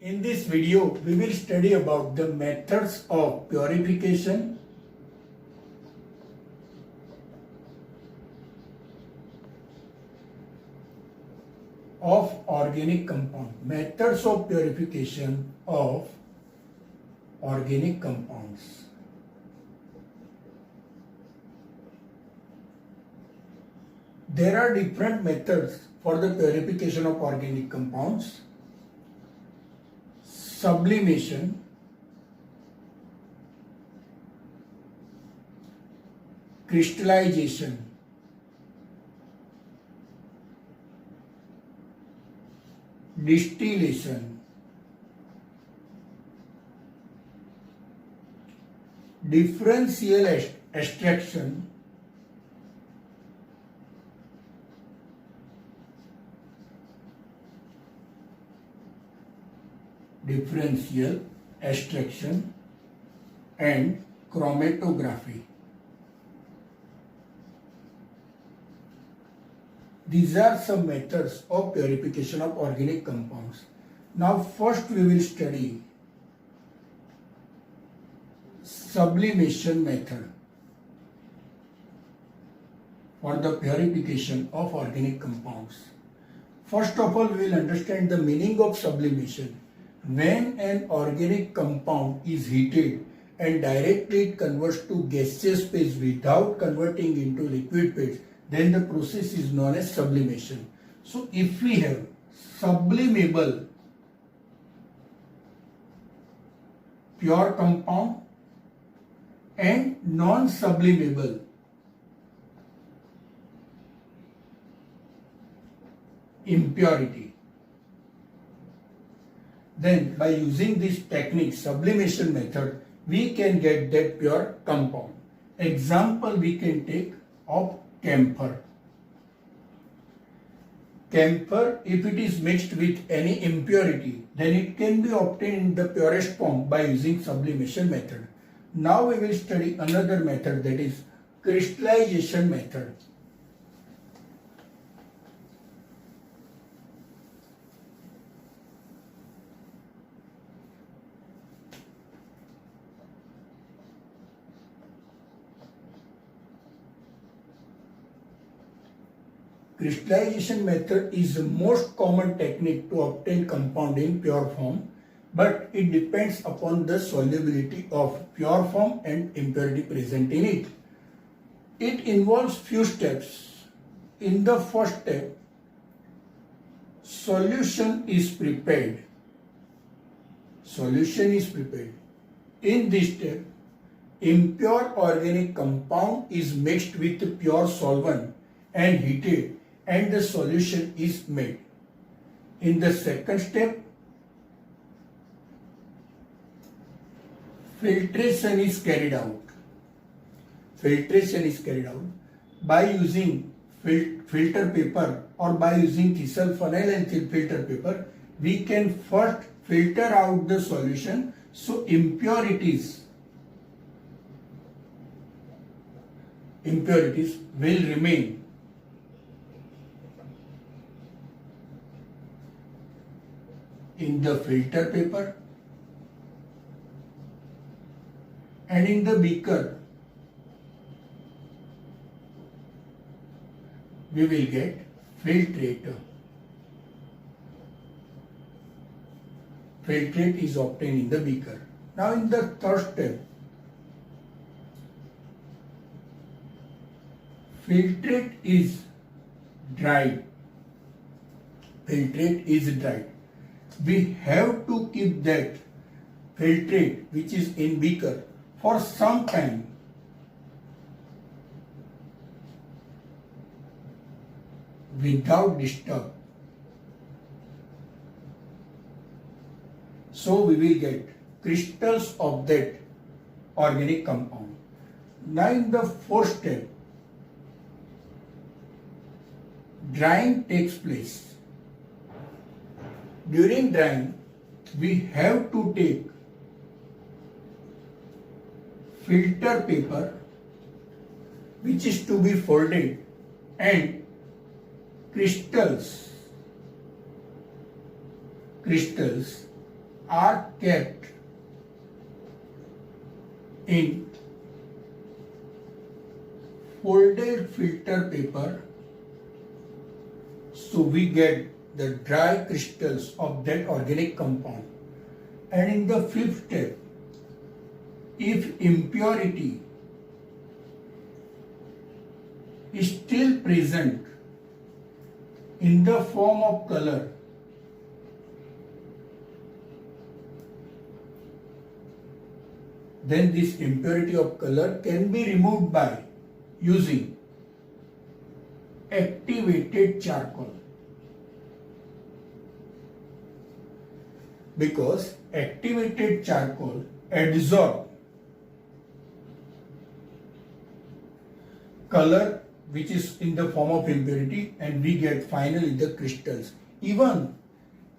In this video, we will study about the methods of purification, of organic compound. Methods of purification of organic compounds. There are different methods for the purification of organic compounds. Sublimation, crystallization, distillation, differential extraction, differential extraction, and chromatography. These are some methods of purification of organic compounds. Now first we will study sublimation method for the purification of organic compounds. First of all, we will understand the meaning of sublimation. When an organic compound is heated and directly it converts to gaseous phase without converting into liquid phase, then the process is known as sublimation. So if we have sublimable pure compound and non-sublimable impurity, then by using this technique, sublimation method, we can get that pure compound. Example we can take of camphor. Camphor, if it is mixed with any impurity, then it can be obtained in the purest form by using sublimation method. Now we will study another method, that is crystallization method. Crystallization method is the most common technique to obtain compound in pure form, but it depends upon the solubility of pure form and impurity present in it. It involves few steps. In the first step, solution is prepared. Solution is prepared. In this step, impure organic compound is mixed with pure solvent and heated, and the solution is made. In the second step, filtration is carried out. Filtration is carried out by using filter paper or by using Thistle funnel and filter paper. We can first filter out the solution so impurities will remain in the filter paper, and in the beaker we will get filtrate. Filtrate is obtained in the beaker. Now in the third step, filtrate is dried. Filtrate is dried. We have to keep that filtrate which is in beaker for some time. Without disturb. So we will get crystals of that organic compound. Now in the fourth step, drying takes place. During drying, we have to take filter paper which is to be folded and crystals are kept in folded filter paper, so we get the dry crystals of that organic compound. And in the fifth step, if impurity is still present in the form of color, then this impurity of color can be removed by using activated charcoal. Because activated charcoal absorbs color which is in the form of impurity, and we get finally the crystals. Even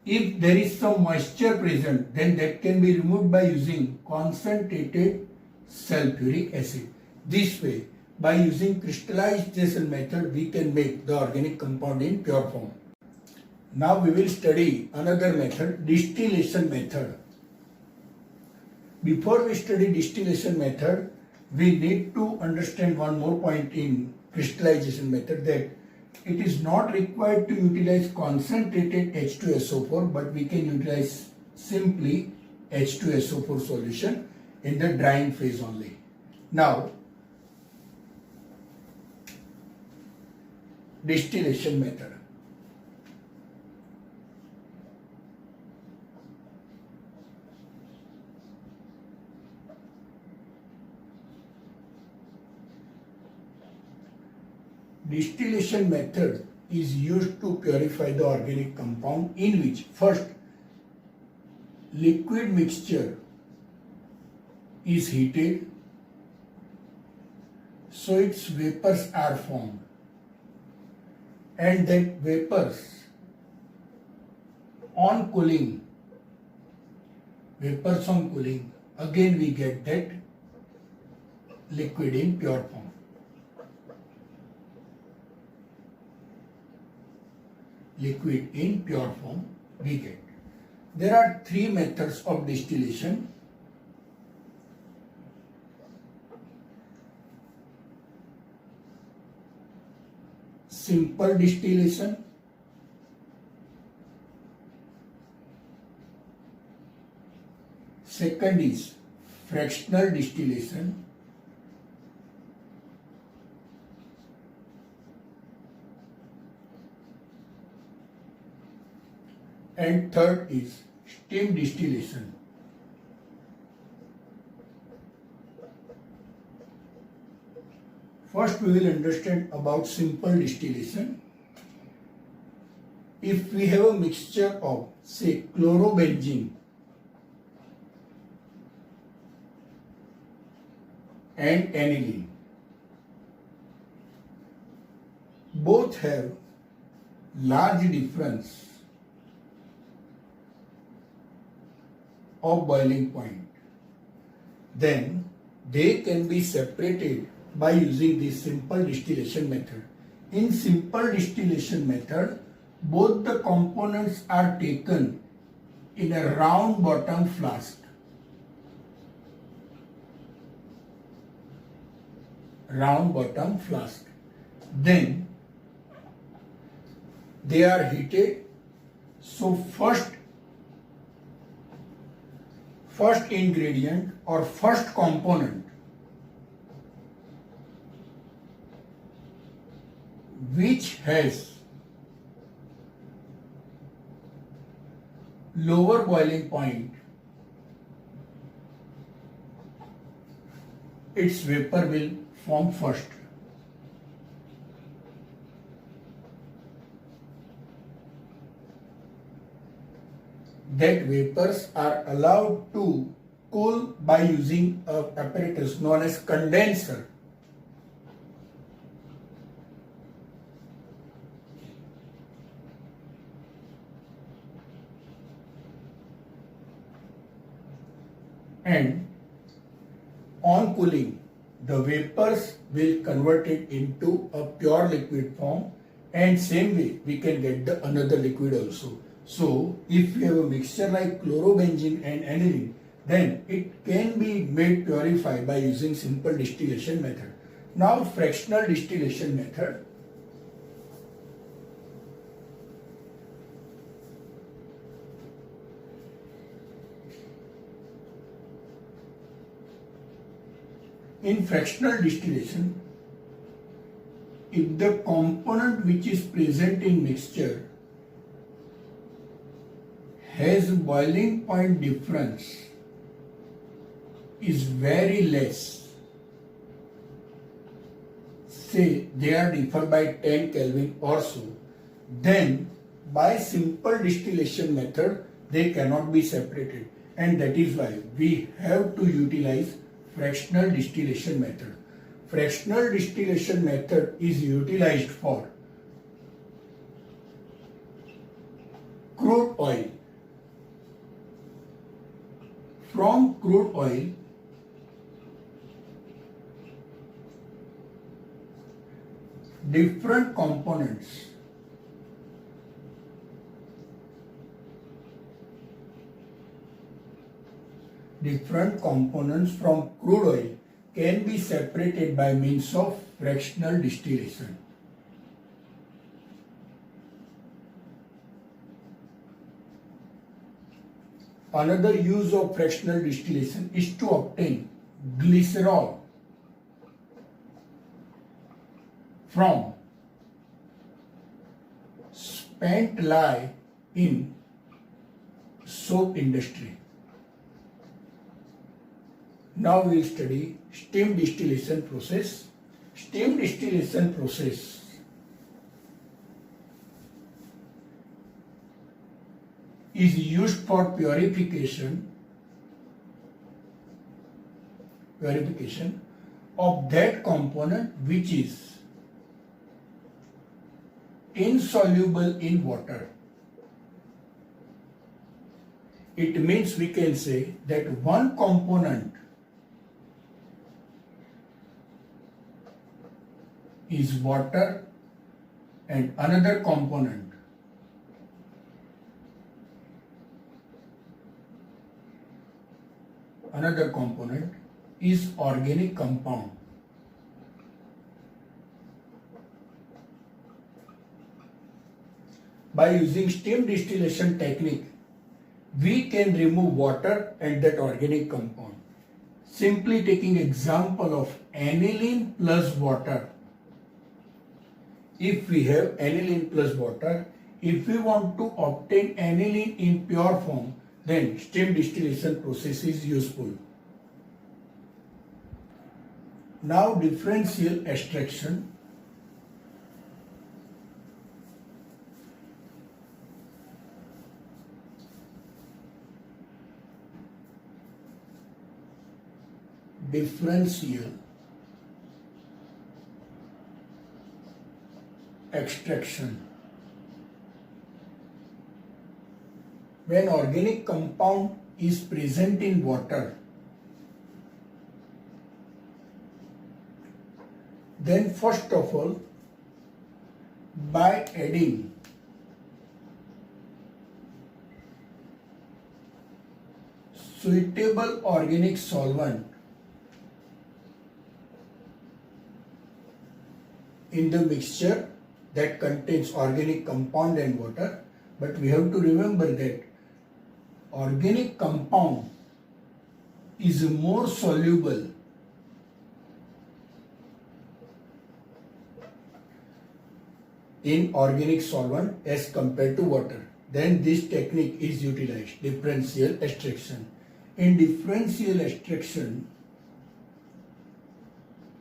if there is some moisture present, then that can be removed by using concentrated sulfuric acid. This way, by using crystallization method, we can make the organic compound in pure form. Now we will study another method, distillation method. Before we study distillation method, we need to understand one more point in crystallization method, that it is not required to utilize concentrated H2SO4, but we can utilize simply H2SO4 solution in the drying phase only. Now, distillation method. Distillation method is used to purify the organic compound, in which first liquid mixture is heated, so its vapors are formed, and that vapors on cooling, again we get that liquid in pure form. Liquid in pure form we get. There are three methods of distillation. Simple distillation, second is fractional distillation, and third is steam distillation. First we will understand about simple distillation. If we have a mixture of, say, chlorobenzene and aniline, both have large difference of boiling point, then they can be separated by using this simple distillation method. In simple distillation method, both the components are taken in a round bottom flask. Then they are heated. So first ingredient or first component which has lower boiling point, its vapor will form first. That vapors are allowed to cool by using an apparatus known as condenser. And on cooling, the vapors will convert it into a pure liquid form, and same way we can get the another liquid also. So if we have a mixture like chlorobenzene and aniline, then it can be made purified by using simple distillation method. Now fractional distillation method. In fractional distillation, if the component which is present in mixture has boiling point difference is very less, say they are differ by 10 Kelvin or so, then by simple distillation method they cannot be separated, and that is why we have to utilize fractional distillation method. Fractional distillation method is utilized for crude oil. From crude oil, different components from crude oil can be separated by means of fractional distillation. Another use of fractional distillation is to obtain glycerol from spent lye in soap industry. Now we will study steam distillation process. Steam distillation process is used for purification of that component which is insoluble in water. It means we can say that one component is water and another component is organic compound. By using steam distillation technique, we can remove water and that organic compound. Simply taking example of aniline plus water. If we have aniline plus water, if we want to obtain aniline in pure form, then steam distillation process is useful. Now differential extraction. Differential extraction. When organic compound is present in water, then first of all, by adding suitable organic solvent in the mixture that contains organic compound and water, but we have to remember that organic compound is more soluble in organic solvent as compared to water. Then this technique is utilized, differential extraction. In differential extraction,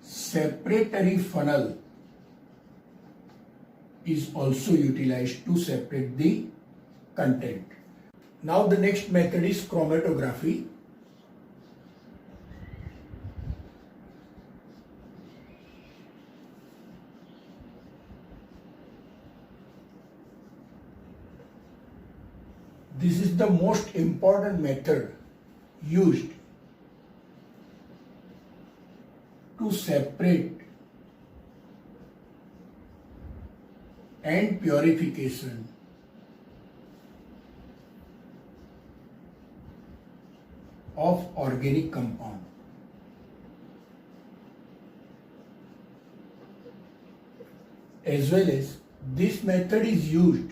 separatory funnel is also utilized to separate the content. Now the next method is chromatography. This is the most important method used to separate and purification of organic compound. As well as this method is used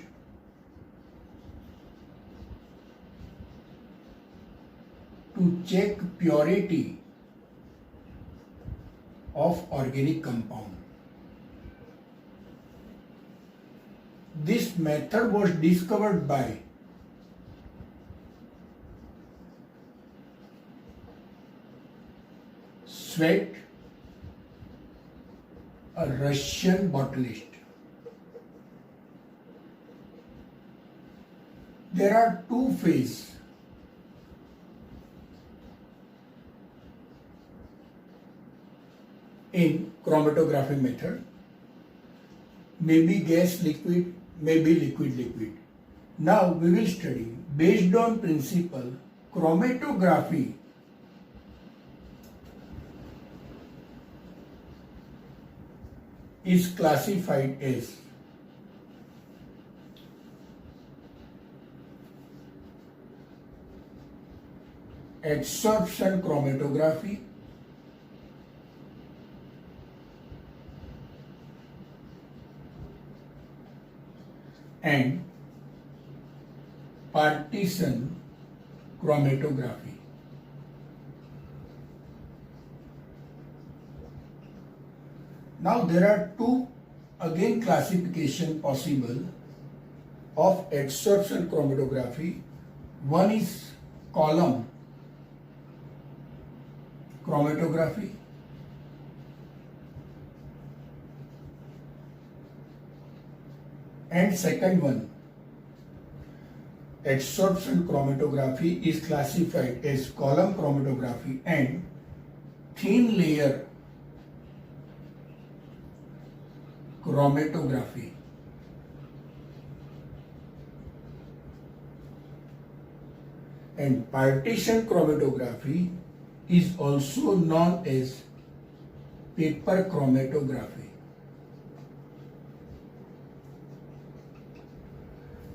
to check purity of organic compound. This method was discovered by Svet, a Russian botanist. There are two phases in chromatography method, maybe gas liquid, maybe liquid liquid. Now we will study based on principle chromatography is classified as adsorption chromatography, and partition chromatography. Now there are two again classification possible of adsorption chromatography. One is column chromatography, and second one, adsorption chromatography, is classified as column chromatography and thin layer chromatography. And partition chromatography is also known as paper chromatography.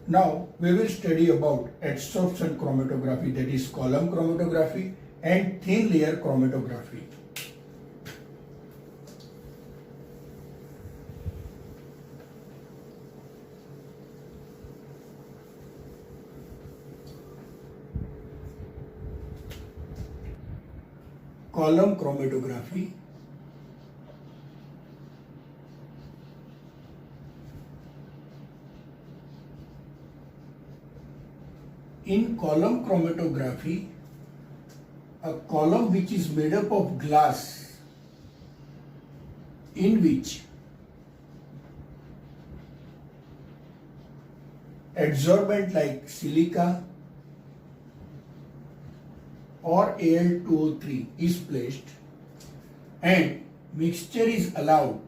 Now we will study about adsorption chromatography, that is column chromatography, and thin layer chromatography. Column chromatography in column chromatography, a column which is made up of glass in which adsorbent like silica or Al2O3 is placed and mixture is allowed,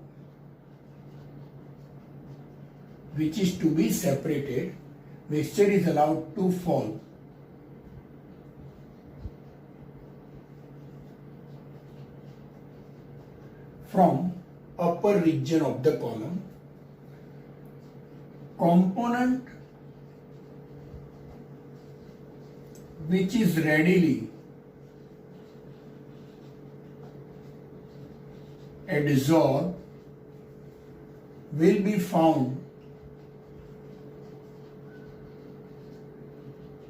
which is to be separated. Mixture is allowed to fall from upper region of the column. Component which is readily adsorbed will be found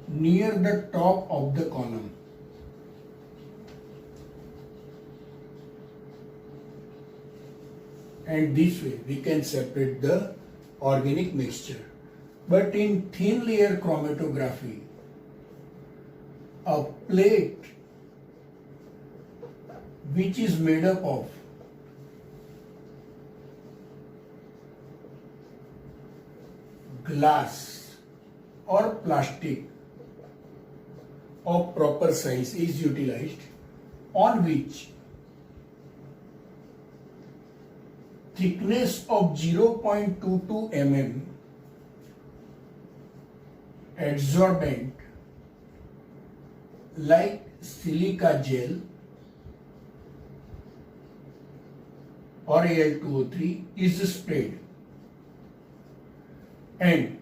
near the top of the column. And this way we can separate the organic mixture. But in thin layer chromatography, a plate which is made up of glass or plastic of proper size is utilized, on which thickness of 0.22 mm adsorbent like silica gel or Al2O3 is sprayed, and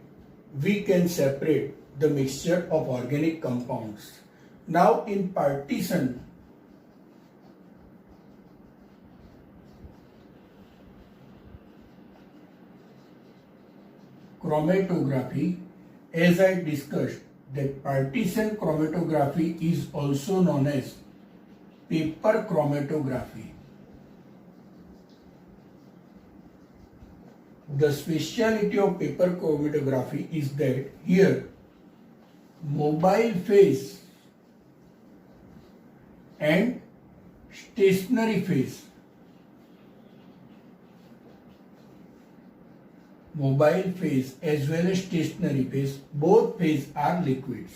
we can separate the mixture of organic compounds Now in partition chromatography, as I discussed, that partition chromatography is also known as paper chromatography. The speciality of paper chromatography is that here mobile phase and stationary phase, mobile phase as well as stationary phase, both phase are liquids.